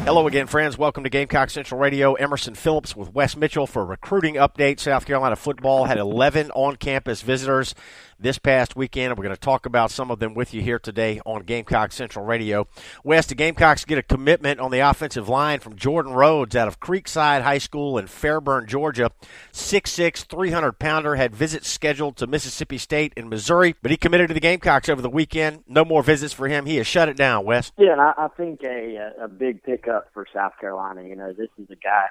Hello again, friends. Welcome to Gamecock Central Radio. Emerson Phillips with Wes Mitchell for a recruiting update. South Carolina football had 11 on-campus visitors this past weekend, and we're going to talk about some of them with you here today on Gamecock Central Radio. Wes, the Gamecocks get a commitment on the offensive line from Jordan Rhodes out of Creekside High School in Fairburn, Georgia. 6'6", 300-pounder, had visits scheduled to Mississippi State and Missouri, but he committed to the Gamecocks over the weekend. No more visits for him. He has shut it down, Wes. Yeah, and I think a big pickup for South Carolina. You know, this is a guy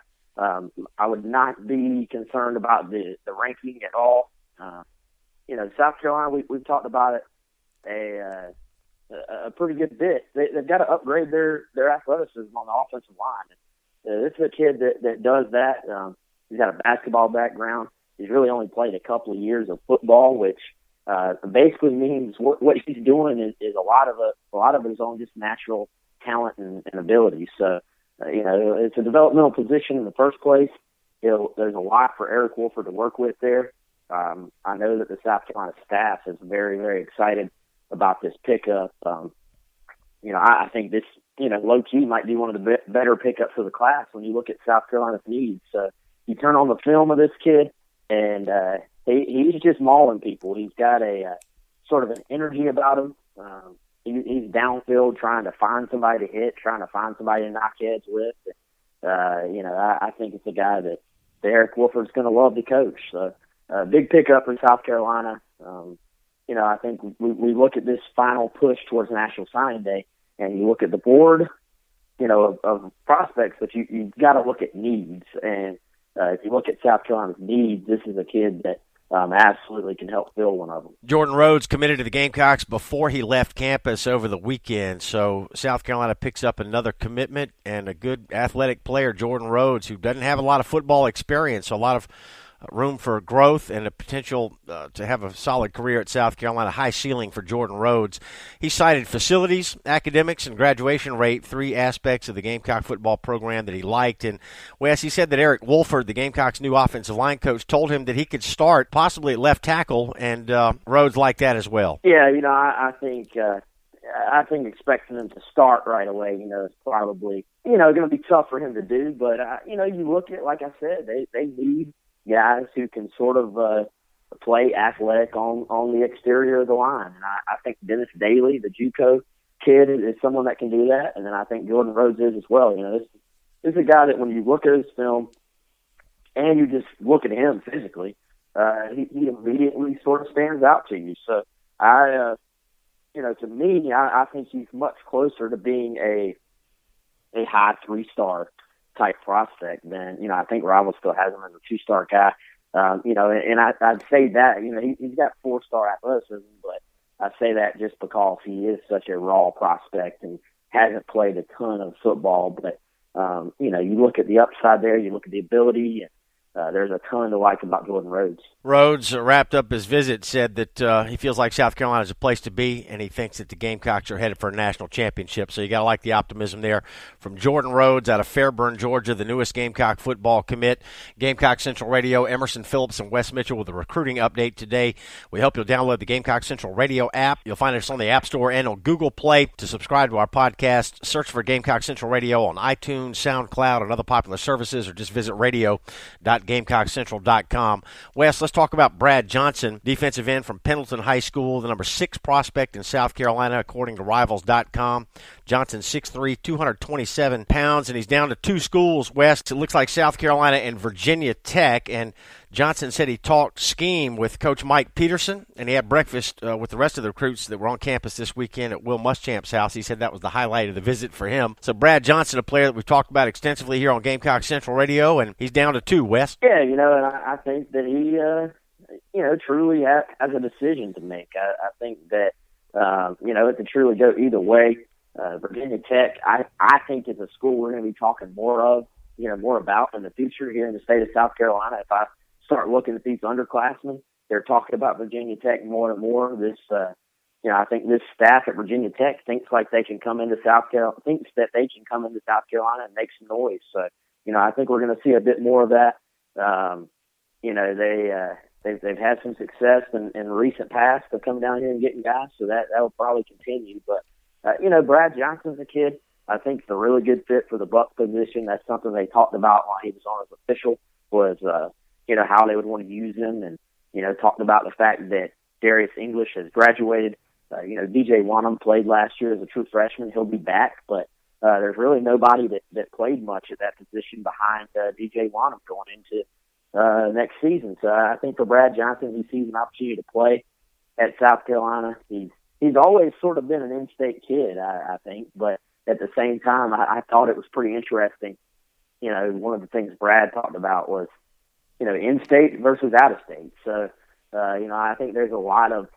I would not be concerned about the ranking at all. You know, South Carolina, we've talked about it a pretty good bit. They've got to upgrade their athleticism on the offensive line. This is a kid that does that. He's got a basketball background. He's really only played a couple of years of football, which basically means what he's doing is a lot of his own just natural talent and ability. So, you know, it's a developmental position in the first place. There's a lot for Eric Wolford to work with there. I know that the South Carolina staff is very, very excited about this pickup. You know, I think this, you know, low-key might be one of the better pickups of the class when you look at South Carolina's needs. You turn on the film of this kid, and he's just mauling people. He's got a sort of an energy about him. He's downfield trying to find somebody to hit, trying to find somebody to knock heads with. You know, I think it's a guy that Eric Wolford's going to love to coach. So, big pickup for South Carolina. You know, I think we look at this final push towards National Signing Day, and you look at the board, you know, of prospects, but you've got to look at needs. And if you look at South Carolina's needs, this is a kid that absolutely can help fill one of them. Jordan Rhodes committed to the Gamecocks before he left campus over the weekend, so South Carolina picks up another commitment and a good athletic player, Jordan Rhodes, who doesn't have a lot of football experience, so a lot of room for growth and a potential to have a solid career at South Carolina. High ceiling for Jordan Rhodes. He cited facilities, academics, and graduation rate, three aspects of the Gamecock football program that he liked. And Wes, he said that Eric Wolford, the Gamecocks' new offensive line coach, told him that he could start possibly at left tackle, and Rhodes liked that as well. Yeah, you know, I think expecting him to start right away, you know, is probably, you know, going to be tough for him to do. But, you know, you look at, like I said, they need guys who can sort of play athletic on the exterior of the line. And I think Dennis Daly, the JUCO kid, is someone that can do that. And then I think Jordan Rhodes is as well. You know, this is a guy that when you look at his film and you just look at him physically, he immediately sort of stands out to you. So you know, to me, I think he's much closer to being a high 3-star type prospect than, you know, I think Rival still has him as a 2-star guy. You know, and I'd say that, you know, he's got 4-star athleticism, but I say that just because he is such a raw prospect and hasn't played a ton of football. But, you know, you look at the upside there, you look at the ability, and there's a ton to like about Jordan Rhodes. Rhodes wrapped up his visit, said that he feels like South Carolina is a place to be, and he thinks that the Gamecocks are headed for a national championship. So you got to like the optimism there from Jordan Rhodes out of Fairburn, Georgia, the newest Gamecock football commit. Gamecock Central Radio, Emerson Phillips and Wes Mitchell with a recruiting update today. We hope you'll download the Gamecock Central Radio app. You'll find us on the App Store and on Google Play. To subscribe to our podcast, search for Gamecock Central Radio on iTunes, SoundCloud, and other popular services, or just visit radio.GamecockCentral.com. Wes, let's talk about Brad Johnson, defensive end from Pendleton High School, the number 6 prospect in South Carolina, according to Rivals.com. Johnson, 6'3", 227 pounds, and he's down to 2 schools, West. It looks like South Carolina and Virginia Tech, and Johnson said he talked scheme with Coach Mike Peterson, and he had breakfast with the rest of the recruits that were on campus this weekend at Will Muschamp's house. He said that was the highlight of the visit for him. So Brad Johnson, a player that we've talked about extensively here on Gamecock Central Radio, and he's down to 2, Wes. Yeah, you know, and I think that he, you know, truly has a decision to make. I think that, you know, it could truly go either way. Virginia Tech, I think is a school we're going to be talking more about in the future here in the state of South Carolina. If I start looking at these underclassmen, they're talking about Virginia Tech more and more. This, you know, I think this staff at Virginia Tech thinks they can come into South Carolina and make some noise. So, you know, I think we're going to see a bit more of that. You know, they've had some success in recent past of coming down here and getting guys, so that will probably continue. But you know, Brad Johnson's a kid I think it's a really good fit for the Buck position. That's something they talked about while he was on as official was, how they would want to use him, and, talked about the fact that Darius English has graduated. DJ Wanham played last year as a true freshman. He'll be back, but there's really nobody that played much at that position behind DJ Wanham going into next season. So I think for Brad Johnson, he sees an opportunity to play at South Carolina. He's always sort of been an in-state kid, I think, but at the same time, I thought it was pretty interesting. One of the things Brad talked about was, in-state versus out-of-state. So, I think there's a lot of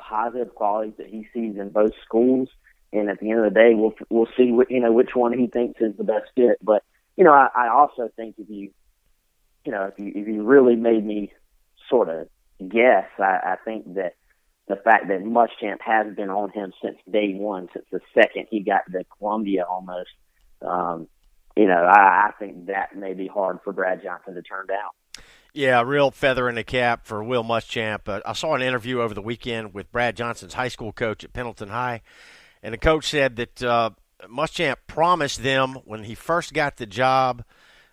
positive qualities that he sees in both schools. And at the end of the day, we'll see which one he thinks is the best fit. But, I also think if you really made me sort of guess, I think that the fact that Muschamp has been on him since day one, since the second he got to Columbia almost, I think that may be hard for Brad Johnson to turn down. Yeah, real feather in the cap for Will Muschamp. I saw an interview over the weekend with Brad Johnson's high school coach at Pendleton High, and the coach said that Muschamp promised them when he first got the job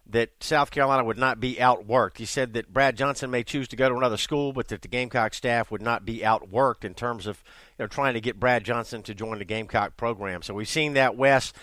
that South Carolina would not be outworked. He said that Brad Johnson may choose to go to another school, but that the Gamecock staff would not be outworked in terms of trying to get Brad Johnson to join the Gamecock program. So we've seen that, Wes.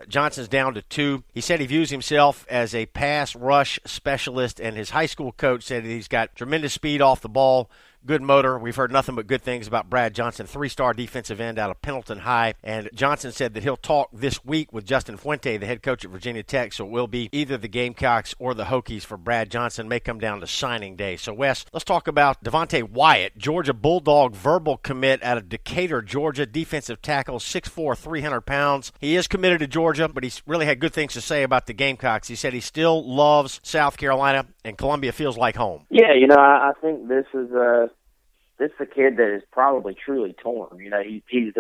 Johnson's down to 2. He said he views himself as a pass rush specialist, and his high school coach said that he's got tremendous speed off the ball, good motor. We've heard nothing but good things about Brad Johnson, 3-star defensive end out of Pendleton High. And Johnson said that he'll talk this week with Justin Fuente, the head coach at Virginia Tech, so it will be either the Gamecocks or the Hokies for Brad Johnson. May come down to signing day. So, Wes, let's talk about Devonte Wyatt, Georgia Bulldog verbal commit out of Decatur, Georgia, defensive tackle, 6'4", 300 pounds. He is committed to Georgia, but he's really had good things to say about the Gamecocks. He said he still loves South Carolina, and Columbia feels like home. Yeah, I think this is a kid that is probably truly torn. He's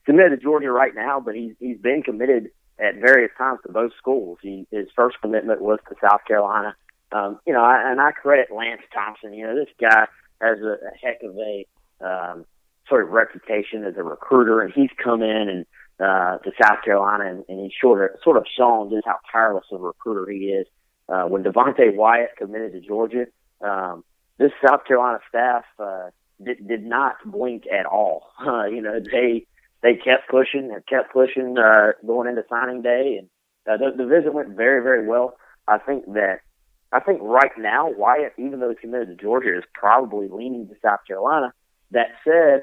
committed to Georgia right now, but he's been committed at various times to both schools. His first commitment was to South Carolina. And I credit Lance Thompson. This guy has a heck of a sort of reputation as a recruiter, and he's come in and to South Carolina, and he's sort of shown just how tireless of a recruiter he is. When Devonte Wyatt committed to Georgia, this South Carolina staff did not blink at all. They kept pushing going into signing day, and the visit went very, very well. I think right now Wyatt, even though he's committed to Georgia, is probably leaning to South Carolina. That said,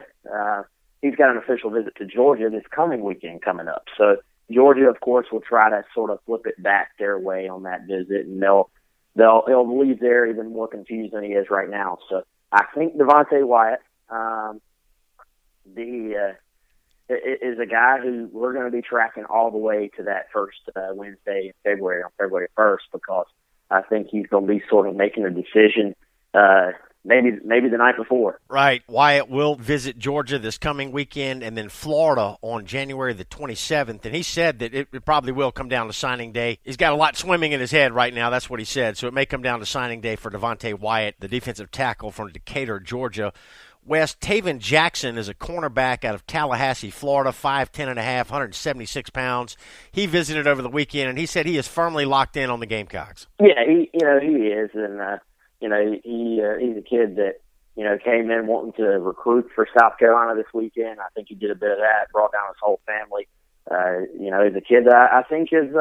he's got an official visit to Georgia this coming weekend coming up. So Georgia, of course, will try to sort of flip it back their way on that visit, and they'll leave there even more confused than he is right now. So I think Devonte Wyatt is a guy who we're going to be tracking all the way to that first Wednesday in February, on February 1st, because I think he's going to be sort of making a decision maybe the night before. Right. Wyatt will visit Georgia this coming weekend and then Florida on January the 27th. And he said that it probably will come down to signing day. He's got a lot swimming in his head right now. That's what he said. So it may come down to signing day for Devonte Wyatt, the defensive tackle from Decatur, Georgia. Wes, Tav Jackson is a cornerback out of Tallahassee, Florida, 5'10 and a half, 176 pounds. He visited over the weekend, and he said he is firmly locked in on the Gamecocks. Yeah, he is. And, he's a kid that, came in wanting to recruit for South Carolina this weekend. I think he did a bit of that, brought down his whole family. He's a kid that I think is,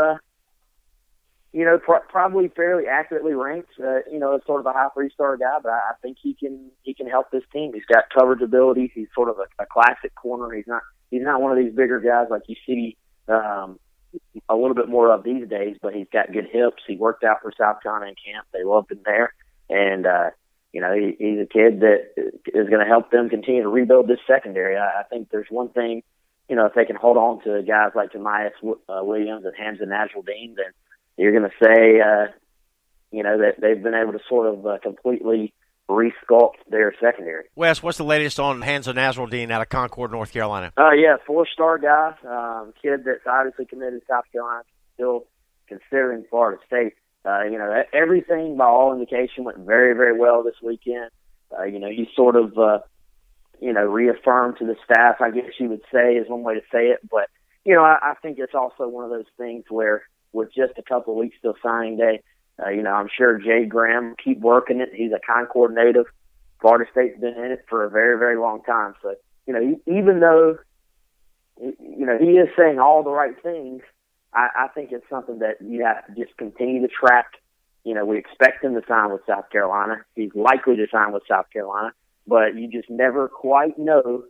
probably fairly accurately ranked, as sort of a high 3-star guy, but I think he can help this team. He's got coverage ability. He's sort of a classic corner. He's not one of these bigger guys like you see, a little bit more of these days, but he's got good hips. He worked out for South Carolina in camp. They loved him there. And, he's a kid that is going to help them continue to rebuild this secondary. I think there's one thing, if they can hold on to guys like Jamas Williams and Hamsah Nasirildeen, then you're going to say, that they've been able to sort of completely re-sculpt their secondary. Wes, what's the latest on Hamsah Nasirildeen out of Concord, North Carolina? 4-star guy, kid that's obviously committed to South Carolina, still considering Florida State. Everything by all indication went very, very well this weekend. He sort of, reaffirmed to the staff, I guess you would say, is one way to say it, but I think it's also one of those things where with just a couple of weeks till signing day, I'm sure Jay Graham keep working it. He's a Concord native. Florida State's been in it for a very, very long time. So, even though, he is saying all the right things, I think it's something that you have to just continue to track. We expect him to sign with South Carolina. He's likely to sign with South Carolina, but you just never quite know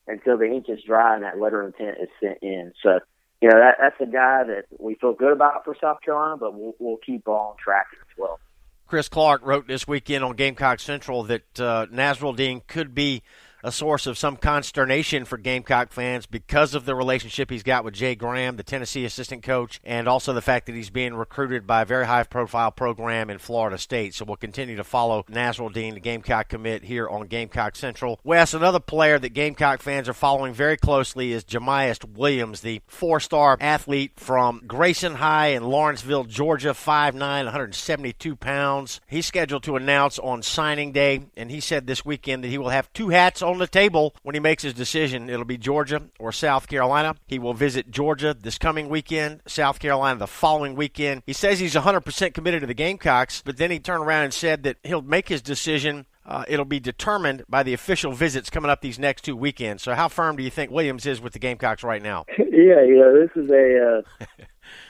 until the ink is dry and that letter of intent is sent in. So, that's a guy that we feel good about for South Carolina, but we'll keep on tracking as well. Chris Clark wrote this weekend on Gamecock Central that Nasirildeen could be a source of some consternation for Gamecock fans because of the relationship he's got with Jay Graham, the Tennessee assistant coach, and also the fact that he's being recruited by a very high-profile program in Florida State. So we'll continue to follow Nasirildeen, the Gamecock commit, here on Gamecock Central. Wes, another player that Gamecock fans are following very closely is Jamas Williams, the four-star athlete from Grayson High in Lawrenceville, Georgia, 5'9", 172 pounds. He's scheduled to announce on signing day, and he said this weekend that he will have two hats on the table when he makes his decision. It'll be Georgia or South Carolina. He will visit Georgia this coming weekend, South Carolina the following weekend. He says he's 100% committed to the Gamecocks, but then he turned around and said that he'll make his decision. It'll be determined by the official visits coming up these next 2 weekends. So how firm do you think Williams is with the Gamecocks right now? Yeah, this is a,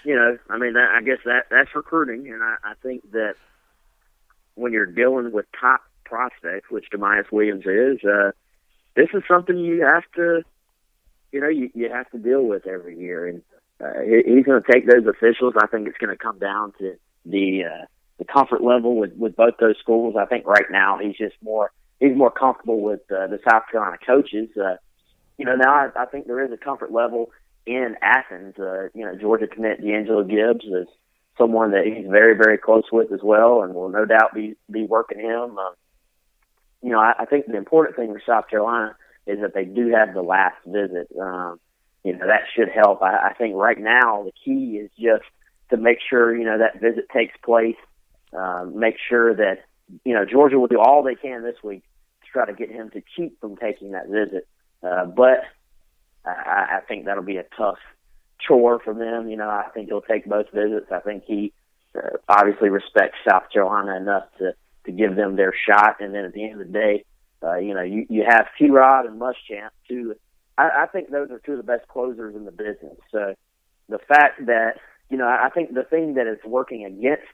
I guess that's recruiting, and I think that when you're dealing with top prospects, which Jamas Williams is, this is something you have to, you have to deal with every year. And he's going to take those officials. I think it's going to come down to the comfort level with both those schools. I think right now he's more comfortable with the South Carolina coaches. Now I think there is a comfort level in Athens. Georgia commit D'Angelo Gibbs is someone that he's very, very close with as well, and will no doubt be working him. I think the important thing for South Carolina is that they do have the last visit. That should help. I think right now the key is just to make sure, that visit takes place. Make sure that, Georgia will do all they can this week to try to get him to keep from taking that visit. But I think that'll be a tough chore for them. I think he'll take both visits. I think he obviously respects South Carolina enough to give them their shot. And then at the end of the day, you have T-Rod and Muschamp, too. I think those are two of the best closers in the business. So the fact that, I think the thing that is working against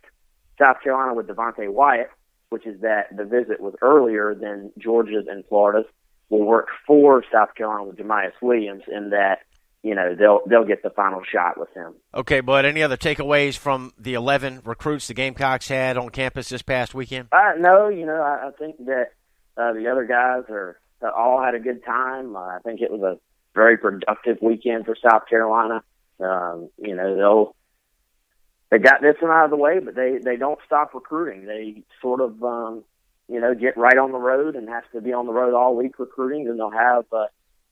South Carolina with Devonte Wyatt, which is that the visit was earlier than Georgia's and Florida's, will work for South Carolina with Jamas Williams in that, they'll get the final shot with him. Okay, Bud, any other takeaways from the 11 recruits the Gamecocks had on campus this past weekend? No, I think that the other guys all had a good time. I think it was a very productive weekend for South Carolina. They got this one out of the way, but they don't stop recruiting. They sort of, get right on the road and have to be on the road all week recruiting, and they'll have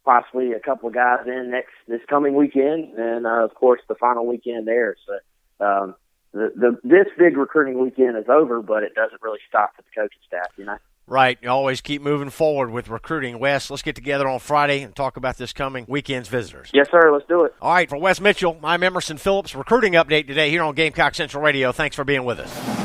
possibly a couple of guys in this coming weekend, and of course the final weekend there. So this big recruiting weekend is over, but it doesn't really stop with the coaching staff, Right. You always keep moving forward with recruiting. Wes, let's get together on Friday and talk about this coming weekend's visitors. Yes, sir. Let's do it. All right. For Wes Mitchell, I'm Emerson Phillips. Recruiting update today here on Gamecock Central Radio. Thanks for being with us.